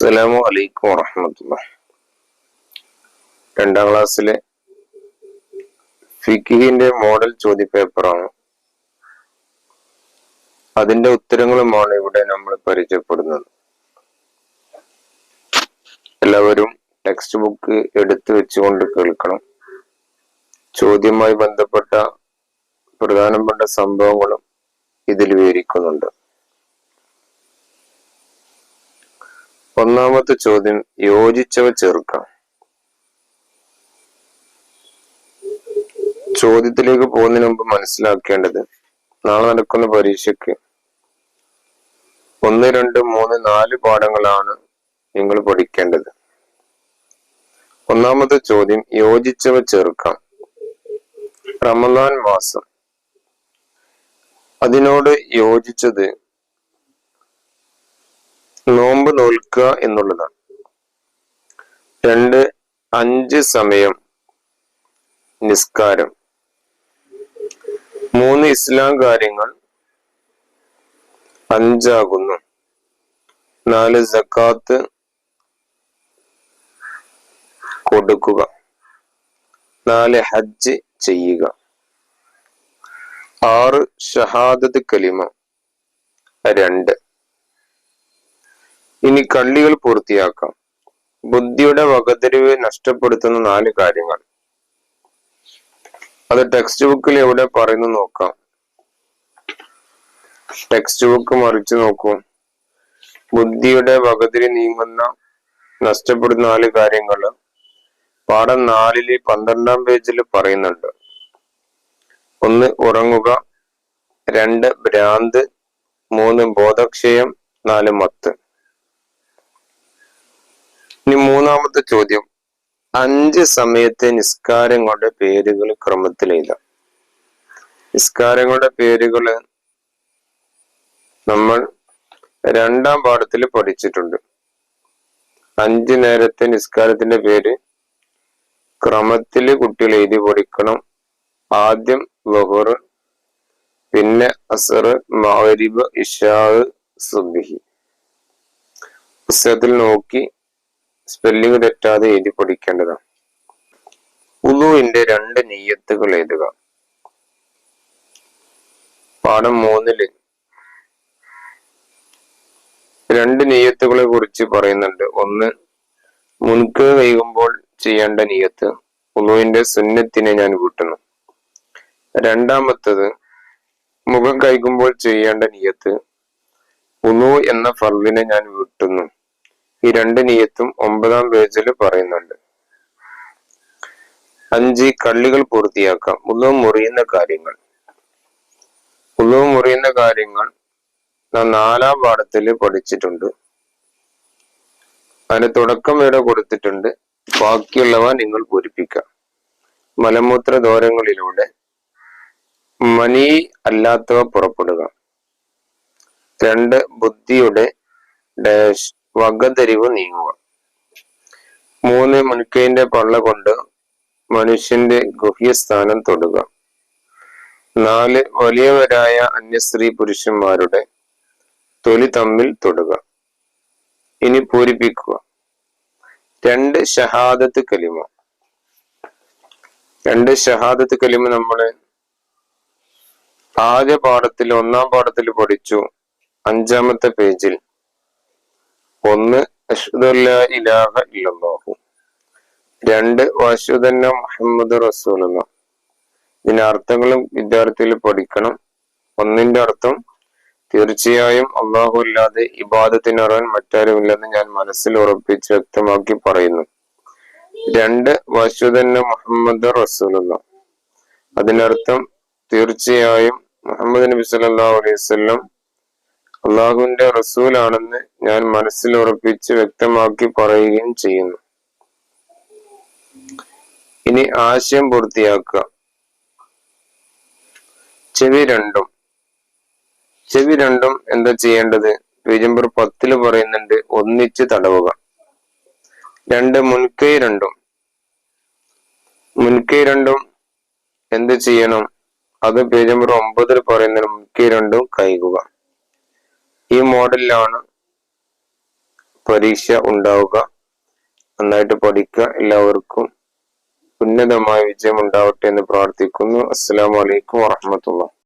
അസ്സലാമു അലൈക്കും വറഹ്മത്തുള്ളാഹി. രണ്ടാം ക്ലാസ്സിലെ ഫിഖിന്റെ മോഡൽ ചോദ്യപേപ്പറാണ്. അതിന്റെ ഉത്തരങ്ങളുമാണ് ഇവിടെ നമ്മൾ പരിചയപ്പെടുന്നത്. എല്ലാവരും ടെക്സ്റ്റ് ബുക്ക് എടുത്തു വെച്ചുകൊണ്ട് കേൾക്കണം. ചോദ്യവുമായി ബന്ധപ്പെട്ട പ്രധാനപ്പെട്ട സംഭവങ്ങളും ഇതിൽ വിവരിക്കുന്നുണ്ട്. ഒന്നാമത്തെ ചോദ്യം, യോജിച്ചവ ചേർക്കാം. ചോദ്യത്തിലേക്ക് പോകുന്നതിന് മുമ്പ് മനസ്സിലാക്കേണ്ടത്, നാളെ നടക്കുന്ന പരീക്ഷയ്ക്ക് 1, 2, 3, 4 പാഠങ്ങളാണ് നിങ്ങൾ പഠിക്കേണ്ടത്. ഒന്നാമത്തെ ചോദ്യം, യോജിച്ചവ ചേർക്കാം. റമദാൻ മാസം, അതിനോട് യോജിച്ചത് നോമ്പ് നോൽക്കുക എന്നുള്ളതാണ്. 2, 5 സമയം നിസ്കാരം. 3, ഇസ്ലാം കാര്യങ്ങൾ 5 ആകുന്നു. 4, സക്കാത്ത് കൊടുക്കുക. 4, ഹജ്ജ് ചെയ്യുക. 6, ഷഹാദത്ത് കലിമ 2. ഇനി കള്ളികൾ പൂർത്തിയാക്കാം. ബുദ്ധിയുടെ വകതിരിവ് നഷ്ടപ്പെടുത്തുന്ന 4 കാര്യങ്ങൾ. അത് ടെക്സ്റ്റ് ബുക്കിൽ എവിടെ പറയുന്നു നോക്കാം. ടെക്സ്റ്റ് ബുക്ക് മറിച്ച് നോക്കൂ. ബുദ്ധിയുടെ വകതിരി നീങ്ങുന്ന നഷ്ടപ്പെടുന്ന 4 കാര്യങ്ങൾ പാഠം 4 12-ാം പേജിൽ പറയുന്നുണ്ട്. 1, ഉറങ്ങുക. 2, ഭ്രാന്ത്. 3, ബോധക്ഷയം. 4, മത്ത്. ഇനി മൂന്നാമത്തെ ചോദ്യം, 5 സമയത്തെ നിസ്കാരങ്ങളുടെ പേരുകൾ ക്രമത്തിൽ എഴുതാം. നിസ്കാരങ്ങളുടെ പേരുകൾ നമ്മൾ 2-ാം പാഠത്തിൽ പഠിച്ചിട്ടുണ്ട്. 5 നേരത്തെ നിസ്കാരത്തിന്റെ പേര് ക്രമത്തിൽ കുട്ടികൾ എഴുതി പഠിക്കണം. ആദ്യം ളുഹർ, പിന്നെ അസർ, മഗ്രിബ്, ഇശാ, സുബ്ഹി. പുസ്തകത്തിൽ നോക്കി സ്പെല്ലിംഗ് തെറ്റാതെ എഴുതി പഠിക്കേണ്ടതാണ്. വുളൂഇന്റെ 2 നിയ്യത്തുകൾ എഴുതുക. പാഠം 3 2 നിയ്യത്തുകളെ കുറിച്ച് പറയുന്നുണ്ട്. 1, മുൻകൈ കഴുകുമ്പോൾ ചെയ്യേണ്ട നിയ്യത്ത്, വുളൂഇന്റെ സുന്നത്തിനെ ഞാൻ കൂട്ടുന്നു. 2-മത്തത്, മുഖം കഴുകുമ്പോൾ ചെയ്യേണ്ട നിയ്യത്ത്, വുളൂ എന്ന ഫർളിനെ ഞാൻ വിട്ടുന്നു. ഈ 2 നിയ്യത്തും 9-ാം പേജിൽ പറയുന്നുണ്ട്. 5, കള്ളികൾ പൂർത്തിയാക്കാം. വുളൂ മുറിയുന്ന കാര്യങ്ങൾ. വുളൂ മുറിയുന്ന കാര്യങ്ങൾ നാം 4-ാം പാഠത്തിൽ പഠിച്ചിട്ടുണ്ട്. അതിന് തുടക്കം ഇവിടെ കൊടുത്തിട്ടുണ്ട്. ബാക്കിയുള്ളവ നിങ്ങൾ പൂരിപ്പിക്കുക. മലമൂത്ര ദ്വാരങ്ങളിലൂടെ മനി അല്ലാത്തവ പുറപ്പെടുക. 2, ബുദ്ധിയുടെ ഡാഷ് വകതിരിവ് നീങ്ങുക. 3, മുൻകൈന്റെ പള്ള കൊണ്ട് മനുഷ്യന്റെ ഗുഹ്യസ്ഥാനം തൊടുക. 4, വലിയവരായ അന്യസ്ത്രീ പുരുഷന്മാരുടെ തൊലി തമ്മിൽ തൊടുക. ഇനി പൂരിപ്പിക്കുക. 2, ഷഹാദത്ത് കലിമ. 2 ഷഹാദത്ത് കലിമ നമ്മള് ആദ്യ പാഠത്തിൽ 1-ാം പാഠത്തിൽ പഠിച്ചു. 5-ാമത്തെ പേജിൽ. 1, അശ്ഹദു അല്ലാ ഇലാഹ ഇല്ലല്ലാഹു. 2, വഅശ്ഹദു അന്ന മുഹമ്മദ് റസൂലുള്ളാഹ്. ഇതിന്റെ അർത്ഥങ്ങളും വിദ്യാർത്ഥികൾ പഠിക്കണം. 1-ന്റെ അർത്ഥം, തീർച്ചയായും അള്ളാഹു അല്ലാതെ ഇബാദത്തിനറിയാൻ മറ്റാരുമില്ലെന്ന് ഞാൻ മനസ്സിൽ ഉറപ്പിച്ച് വ്യക്തമാക്കി പറയുന്നു. 2, വഅശ്ഹദു അന്ന മുഹമ്മദ് റസൂലുള്ളാഹ്. അതിനർത്ഥം, തീർച്ചയായും മുഹമ്മദ് നബി സല്ലല്ലാഹു അലൈഹി വസല്ലം അള്ളാഹുവിന്റെ റസൂലാണെന്ന് ഞാൻ മനസ്സിൽ ഉറപ്പിച്ച് വ്യക്തമാക്കി പറയുകയും ചെയ്യുന്നു. ഇനി ആശയം പൂർത്തിയാക്കുക. ചെവി രണ്ടും എന്താ ചെയ്യേണ്ടത്? പേജ് നമ്പർ 10 പറയുന്നുണ്ട്, ഒന്നിച്ച് തടവുക. 2, മുൻകൈ രണ്ടും എന്ത് ചെയ്യണം? അത് പേജ് നമ്പർ 9 പറയുന്നുണ്ട്, മുൻകൈ രണ്ടും കഴുകുക. ഈ മോഡലിലാണ് പരീക്ഷ ഉണ്ടാവുക. നന്നായിട്ട് പഠിക്കുക. എല്ലാവർക്കും ഉന്നതമായ വിജയം ഉണ്ടാവട്ടെ എന്ന് പ്രാർത്ഥിക്കുന്നു. അസ്സലാമു അലൈക്കും വറഹ്മത്തുള്ളാഹി.